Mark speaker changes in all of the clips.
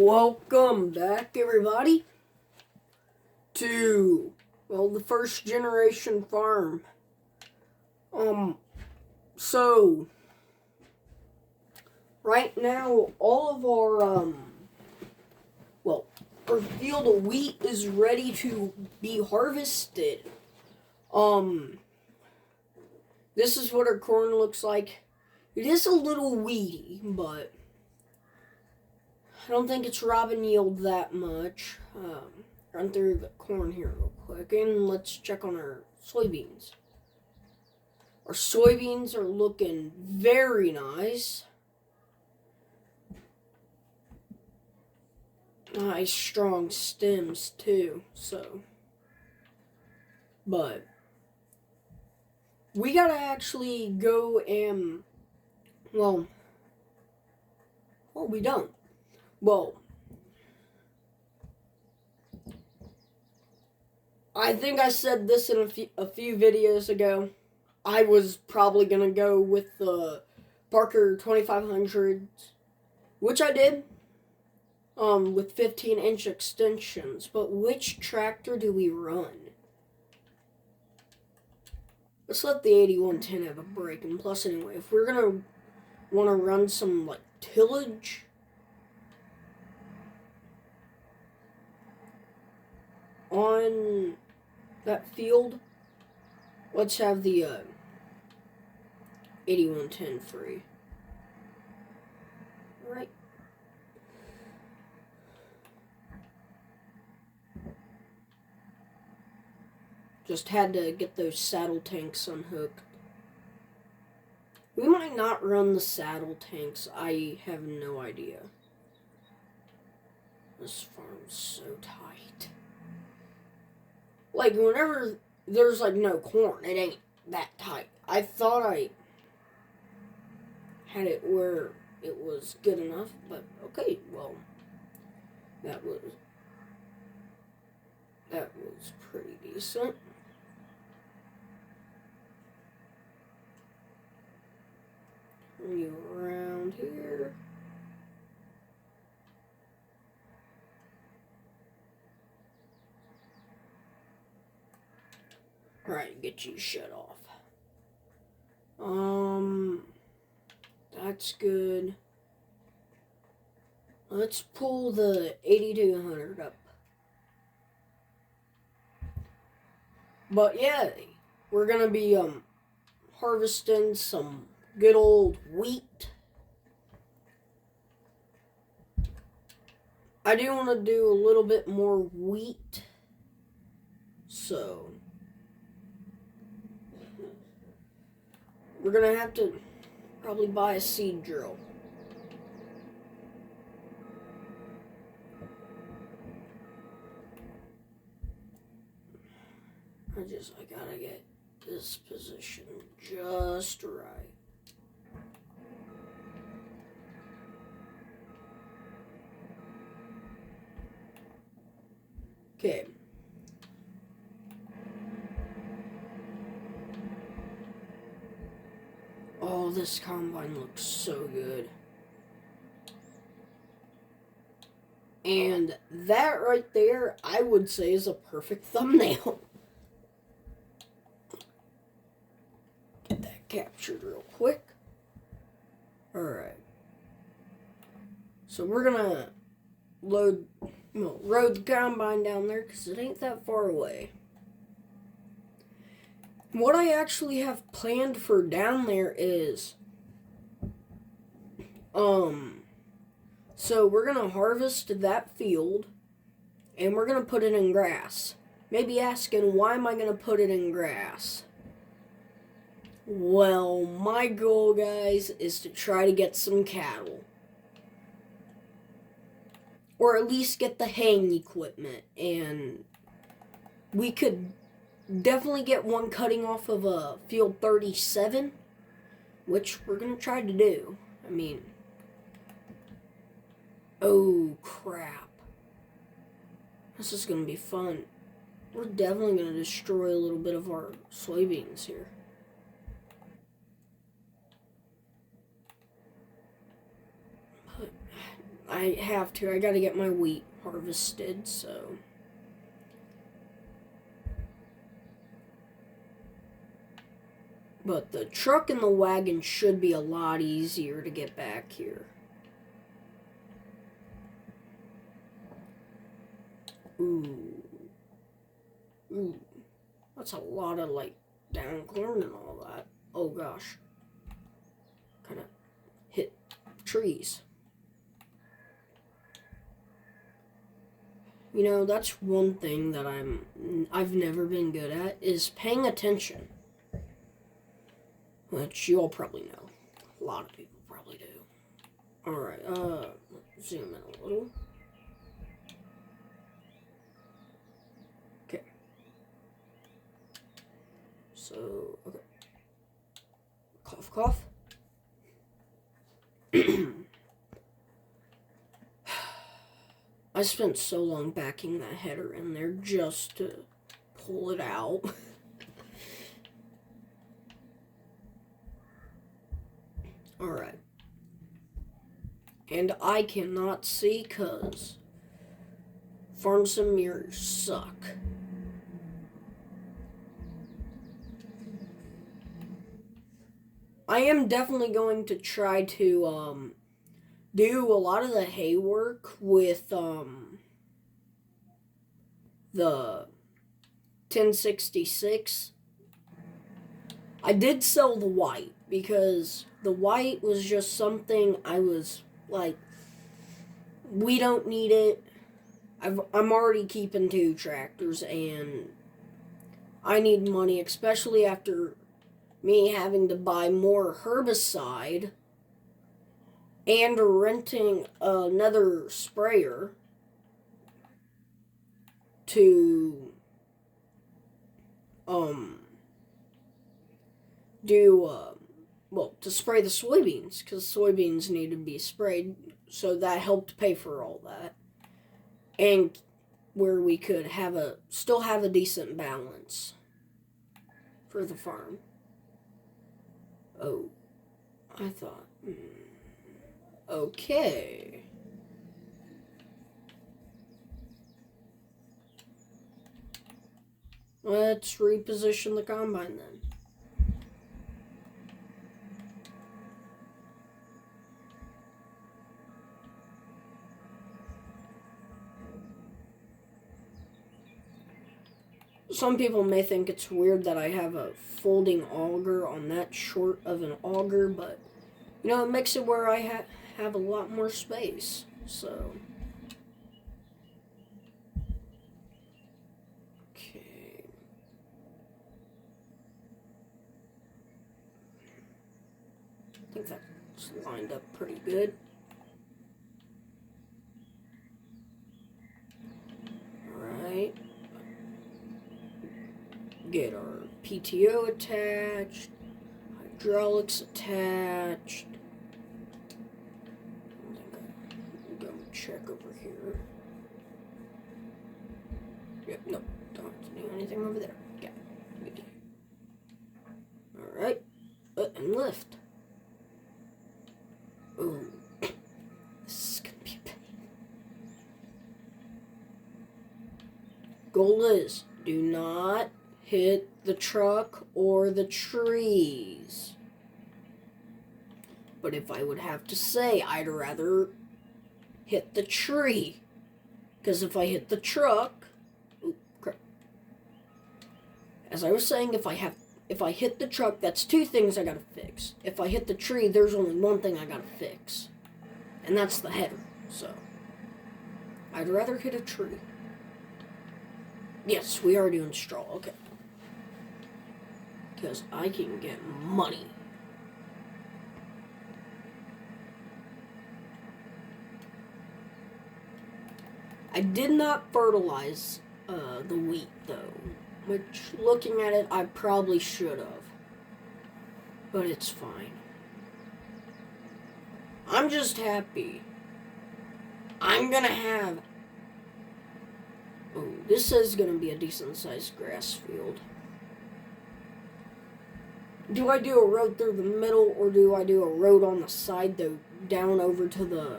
Speaker 1: Welcome back, everybody, to, the first generation farm. So, right now, all of our, our field of wheat is ready to be harvested. This is what our corn looks like. It is a little weedy, but I don't think it's robbing yield that much. Run through the corn here real quick, and let's check on our soybeans. Our soybeans are looking very nice. Nice strong stems too, but we gotta actually go and, we don't. I think I said this in a few videos ago. I was probably going to go with the Parker 2500s, which I did, with 15-inch extensions. But which tractor do we run? Let's let the 8110 have a break. And plus, anyway, if we're going to want to run some, tillage, on that field, let's have the 8110 free. Right. Just had to get those saddle tanks unhooked. We might not run the saddle tanks. I have no idea. This farm's so tight. Whenever there's, no corn, it ain't that tight. I thought I had it where it was good enough, but okay, that was pretty decent. Bring you around here. Alright, get you shut off. That's good. Let's pull the 8200 up. But yeah, we're gonna be harvesting some good old wheat. I do want to do a little bit more wheat, so we're going to have to probably buy a seed drill. I gotta get this position just right. Okay. Oh, this combine looks so good. And that right there, I would say, is a perfect thumbnail. Get that captured real quick. Alright. So we're gonna road the combine down there because it ain't that far away. What I actually have planned for down there is, so we're gonna harvest that field and we're gonna put it in grass. Maybe asking, why am I gonna put it in grass? Well, my goal, guys, is to try to get some cattle. Or at least get the haying equipment. And we could definitely get one cutting off of a field 37, which we're going to try to do. Oh, crap. This is going to be fun. We're definitely going to destroy a little bit of our soybeans here. I have to. I gotta get my wheat harvested, so. But the truck and the wagon should be a lot easier to get back here. Ooh. Ooh. That's a lot of, like, down corn and all that. Oh, gosh. Kind of hit trees. You know, that's one thing that I've never been good at, is paying attention. Which you all probably know. A lot of people probably do. Alright, zoom in a little. Okay. So, okay. Cough, cough. I spent so long backing that header in there just to pull it out. Alright. And I cannot see because Farm Sim mirrors suck. I am definitely going to try to do a lot of the hay work with the 1066. I did sell the white because the white was just something I was like, we don't need it. I'm already keeping 2 tractors and I need money, especially after me having to buy more herbicide and renting another sprayer to to spray the soybeans, because soybeans need to be sprayed, so that helped pay for all that. And where we could still have a decent balance for the farm. Oh, I thought, okay. Let's reposition the combine then. Some people may think it's weird that I have a folding auger on that short of an auger, but, you know, it makes it where I have a lot more space, so. Okay. I think that's lined up pretty good. Alright. Get our PTO attached, hydraulics attached. I think I'll go check over here. Yep, nope, don't have to do anything over there. Okay, good. Alright, and lift. Ooh, this is gonna be a pain. Goal is, do not hit the truck or the trees. But if I would have to say, I'd rather hit the tree. Because if I hit the truck, crap. As I was saying, if I hit the truck, that's 2 things I gotta fix. If I hit the tree, there's only 1 thing I gotta fix. And that's the header. So, I'd rather hit a tree. Yes, we are doing straw. Okay. Because I can get money. I did not fertilize the wheat, though. Which, looking at it, I probably should have. But it's fine. I'm just happy. I'm gonna have... Oh, this is gonna be a decent-sized grass field. Do I do a road through the middle, or do I do a road on the side, though, down over to the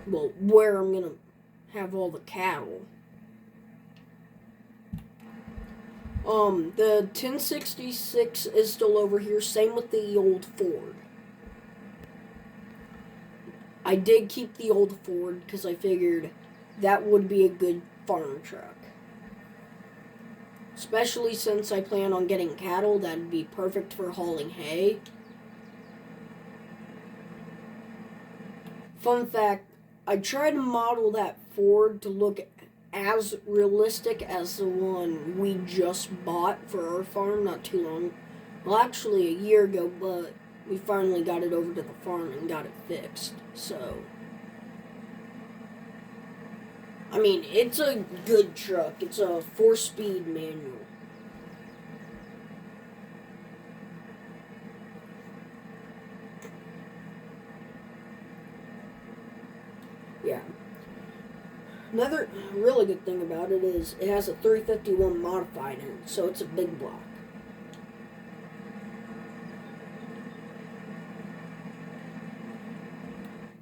Speaker 1: well, where I'm gonna have all the cattle. The 1066 is still over here. Same with the old Ford. I did keep the old Ford because I figured that would be a good farm truck. Especially since I plan on getting cattle, that'd be perfect for hauling hay. Fun fact, I tried to model that Ford to look as realistic as the one we just bought for our farm not too long. Well, actually a year ago, but we finally got it over to the farm and got it fixed. So, I mean, it's a good truck. It's a 4-speed manual. Yeah. Another really good thing about it is it has a 351 modified in it, so it's a big block.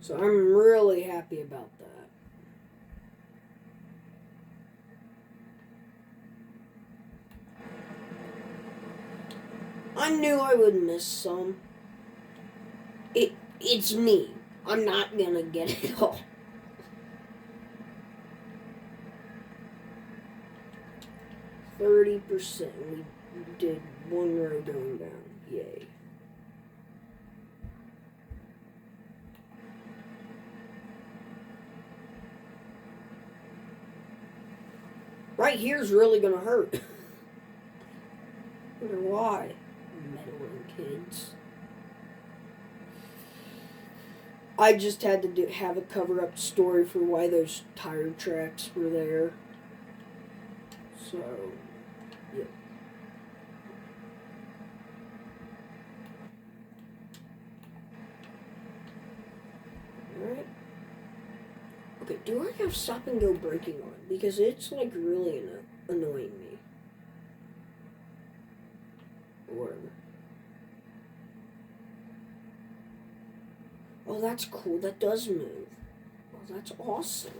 Speaker 1: So I'm really happy about that. I knew I would miss some. It's me. I'm not gonna get it all. %. We did one row going down. Yay. Right here's really gonna hurt. I wonder why. Meddling kids. I just had to have a cover-up story for why those tire tracks were there. So, yeah. Alright. Okay, do I have stop and go braking on? Because it's like really annoying me. Or... oh, that's cool. That does move. Oh, that's awesome.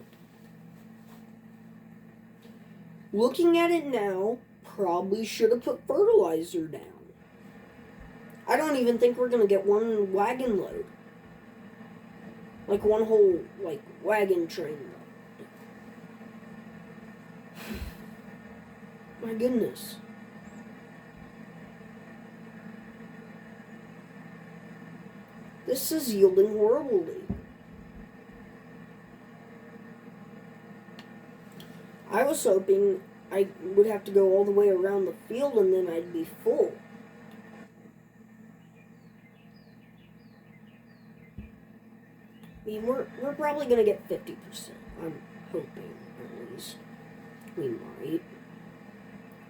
Speaker 1: Looking at it now, probably should have put fertilizer down. I don't even think we're going to get one wagon load. Like one whole, like, wagon train load. My goodness. This is yielding horribly. I was hoping I would have to go all the way around the field and then I'd be full. I mean, we're probably going to get 50%. I'm hoping, at least. We might.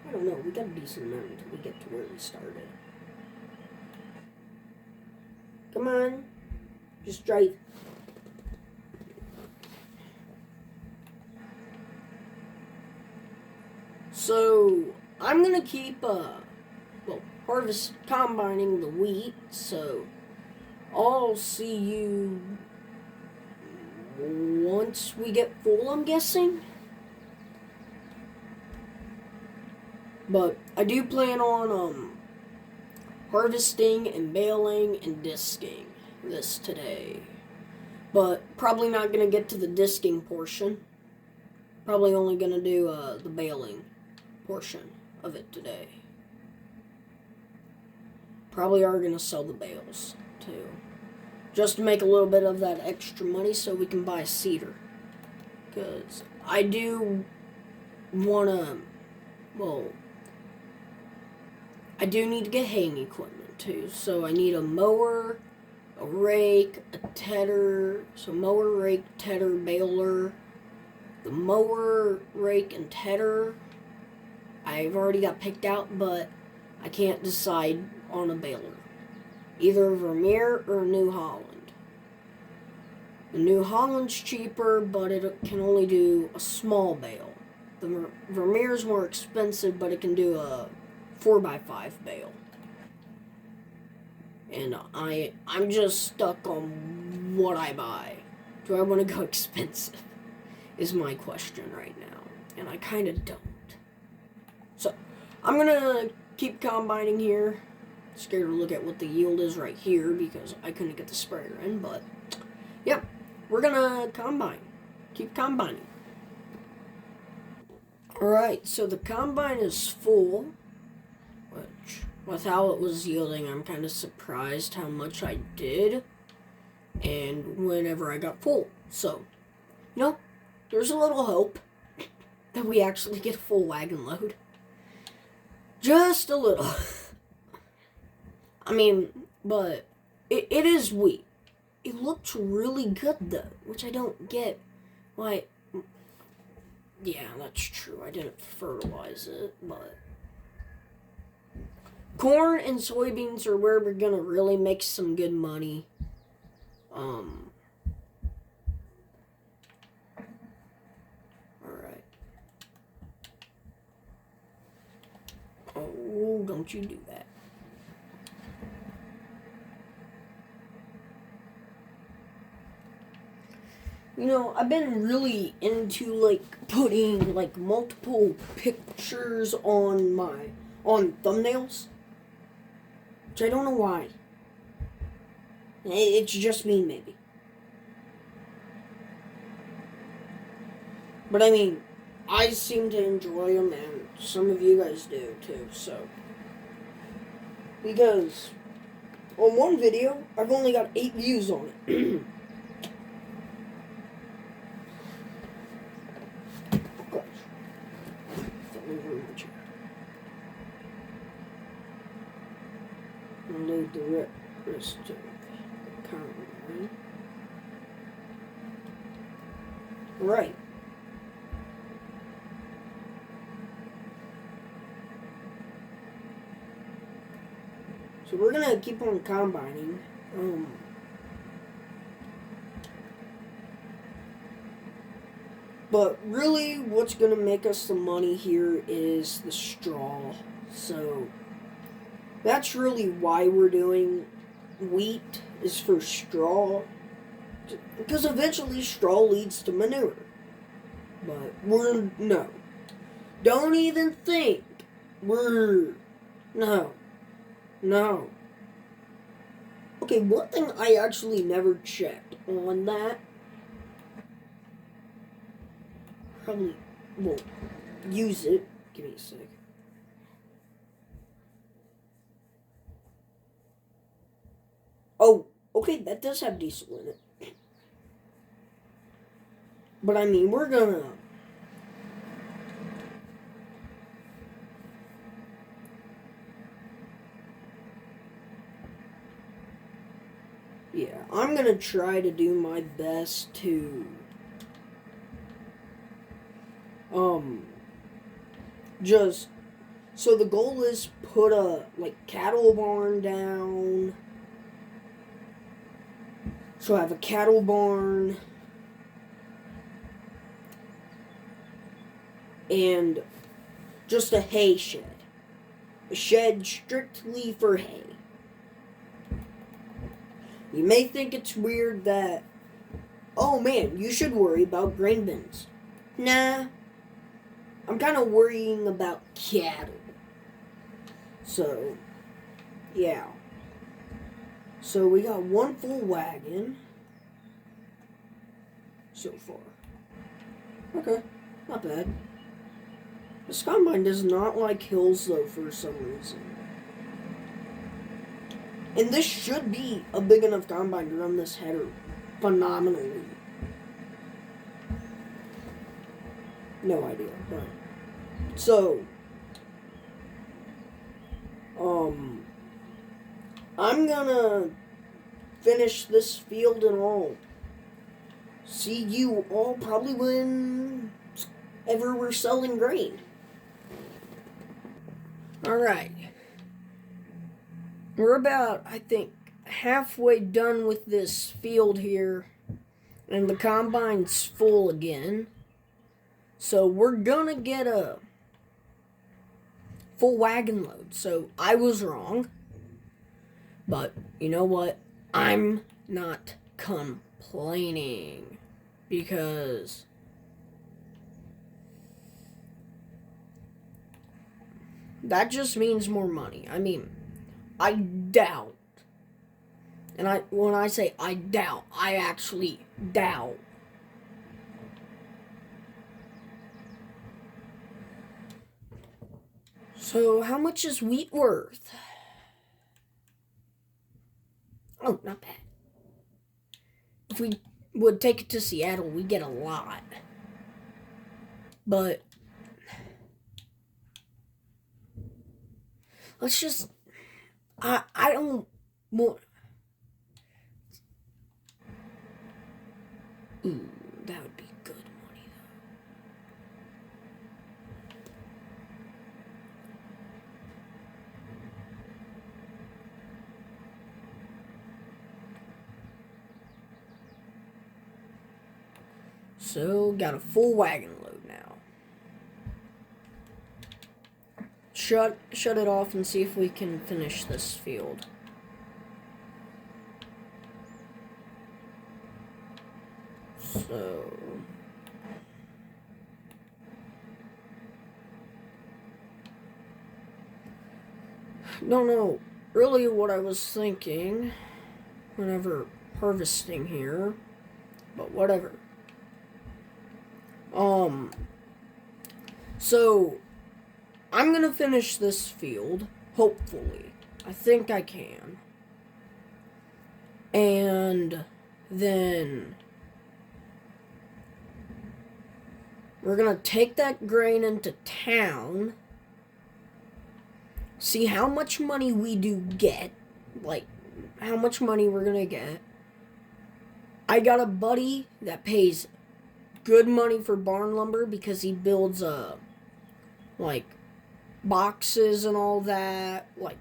Speaker 1: I don't know. We got a decent amount until we get to where we started. Come on. Just drive. So, I'm going to keep, harvest combining the wheat. So, I'll see you once we get full, I'm guessing. But I do plan on, harvesting and baling and disking this today. But probably not going to get to the disking portion. Probably only going to do the baling portion of it today. Probably are going to sell the bales too. Just to make a little bit of that extra money so we can buy a seeder. Because I do want to, I do need to get haying equipment too. So I need a mower, a rake, a tedder. So mower, rake, tedder, baler. The mower, rake, and tedder I've already got picked out, but I can't decide on a baler. Either a Vermeer or a New Holland. The New Holland's cheaper, but it can only do a small bale. The Vermeer's more expensive, but it can do a 4x5 bale. And I'm just stuck on what I buy. Do I want to go expensive? Is my question right now. And I kind of don't. So, I'm going to keep combining here. Scared to look at what the yield is right here because I couldn't get the sprayer in. But, yeah, we're going to combine. Keep combining. Alright, so the combine is full. Which, with how it was yielding, I'm kind of surprised how much I did. And whenever I got full. So, you know, there's a little hope that we actually get a full wagon load. Just a little. I mean, but it is wheat. It looks really good, though, which I don't get. Why? Yeah, that's true. I didn't fertilize it, but corn and soybeans are where we're gonna really make some good money. Alright. Oh, don't you do that. You know, I've been really into, like, putting, like, multiple pictures on thumbnails. Which I don't know why. It's just me, maybe. But I mean, I seem to enjoy them, and some of you guys do, too, so. Because on one video, I've only got 8 views on it. Load the rest of the combine. Right. So we're gonna keep on combining. But really, what's gonna make us the money here is the straw. So that's really why we're doing wheat, is for straw. Because eventually straw leads to manure. But no. Don't even think. No. Okay, one thing I actually never checked on that. Probably won't use it. Give me a sec. Oh, okay, that does have diesel in it. But I mean, we're gonna... Yeah, I'm gonna try to do my best to... just... So the goal is put a, like, cattle barn down. So I have a cattle barn. And just a hay shed. A shed strictly for hay. You may think it's weird that, oh man, you should worry about grain bins. Nah. I'm kind of worrying about cattle. So, yeah. So we got one full wagon so far. Okay, not bad. This combine does not like hills though for some reason. And this should be a big enough combine to run this header phenomenally. No idea, but so I'm gonna finish this field and all. See you all probably whenever we're selling grain. Alright. We're about, I think, halfway done with this field here. And the combine's full again. So we're gonna get a full wagon load. So I was wrong. But you know what? I'm not complaining because that just means more money. I mean, I doubt. And when I say I doubt, I actually doubt. So, how much is wheat worth? Oh, not bad. If we would take it to Seattle, we get a lot. But let's just I don't want. Ooh, that would be good money though. So, got a full wagon load now. Shut it off and see if we can finish this field. So, don't know really what I was thinking whenever harvesting here, but whatever. So I'm gonna finish this field, hopefully. I think I can. And then we're gonna take that grain into town, see how much money we do get, like how much money we're gonna get. I got a buddy that pays good money for barn lumber because he builds like boxes and all that, like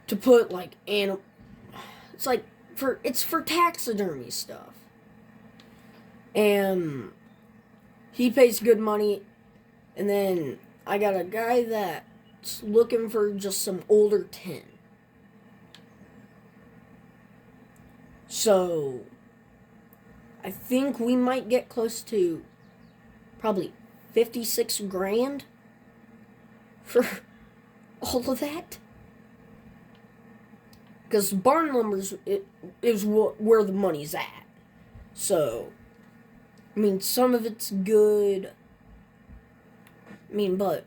Speaker 1: to put like animal. It's like it's for taxidermy stuff, and he pays good money. And then I got a guy that's looking for just some older tin. So I think we might get close to probably 56 grand for all of that. Because barn lumber's is where the money's at. So, I mean, some of it's good. I mean, but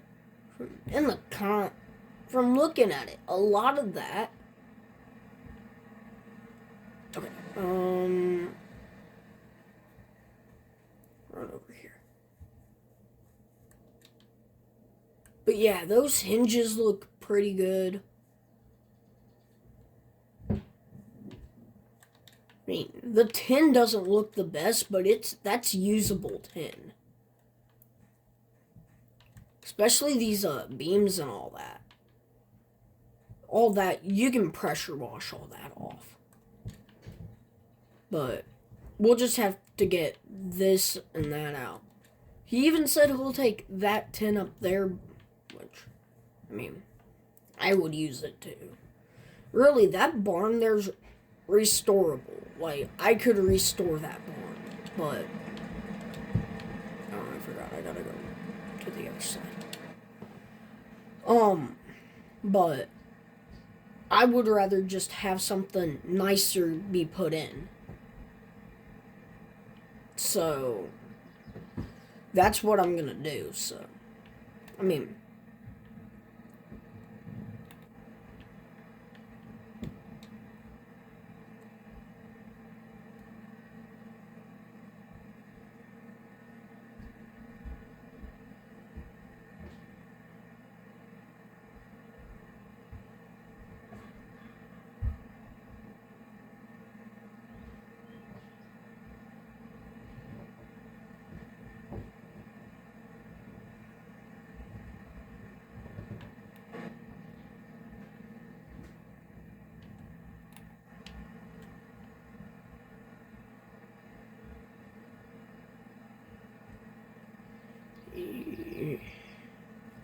Speaker 1: from looking at it, a lot of that. Okay. Run over here. But yeah, those hinges look pretty good. I mean, the tin doesn't look the best, but that's usable tin. Especially these beams and all that. All that, you can pressure wash all that off. But we'll just have to get this and that out. He even said he'll take that tin up there, which, I mean, I would use it too. Really, that barn there's restorable. Like, I could restore that barn, but I forgot. I gotta go to the other side. But I would rather just have something nicer be put in. So that's what I'm gonna do. So, I mean,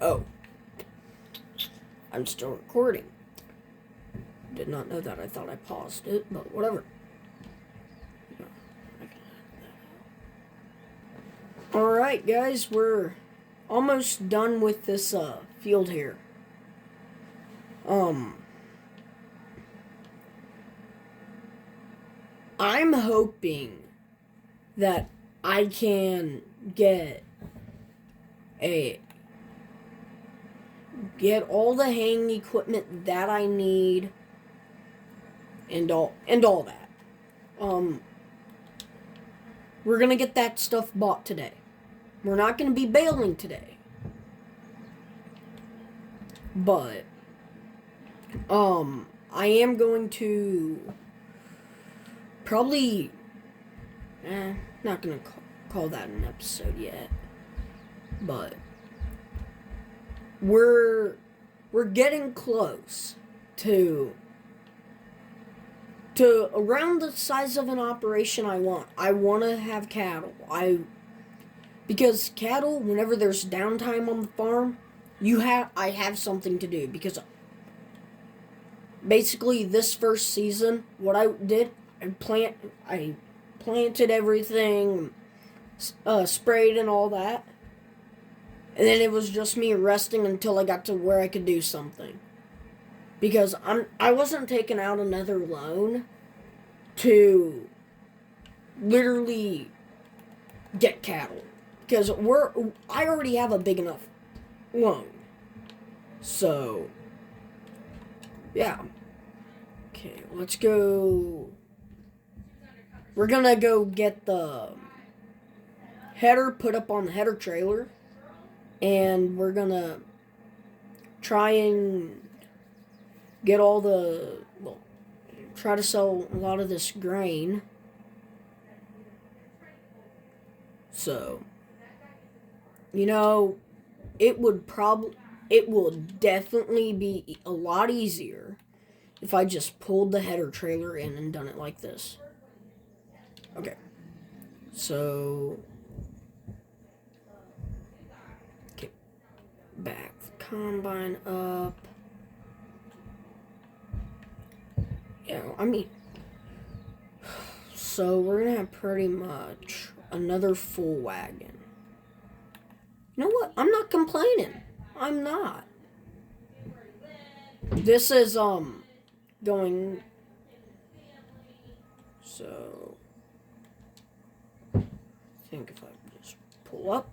Speaker 1: oh, I'm still recording. Did not know that. I thought I paused it, but whatever. Alright, guys, we're almost done with this field here. I'm hoping that I can get all the haying equipment that I need and all that. We're gonna get that stuff bought today. We're not gonna be baling today. But I am going to probably not gonna call that an episode yet. But we're getting close to around the size of an operation I want. I want to have cattle. Because cattle, whenever there's downtime on the farm, I have something to do. Because basically this first season, what I did, I planted everything, sprayed and all that. And then it was just me resting until I got to where I could do something. Because I wasn't taking out another loan to literally get cattle. Because I already have a big enough loan. So, yeah. Okay, let's go. We're gonna go get the header put up on the header trailer. And we're gonna try and get try to sell a lot of this grain. So, it will definitely be a lot easier if I just pulled the header trailer in and done it like this. Okay. So, back the combine up. Yeah, so we're gonna have pretty much another full wagon. You know what? I'm not complaining. I'm not. This is going. So I think if I just pull up.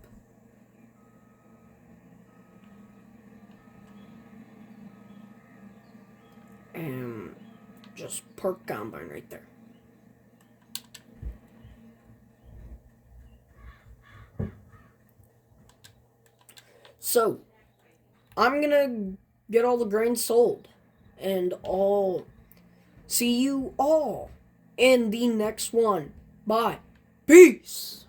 Speaker 1: And just park combine right there. So, I'm gonna get all the grain sold. And I'll see you all in the next one. Bye. Peace.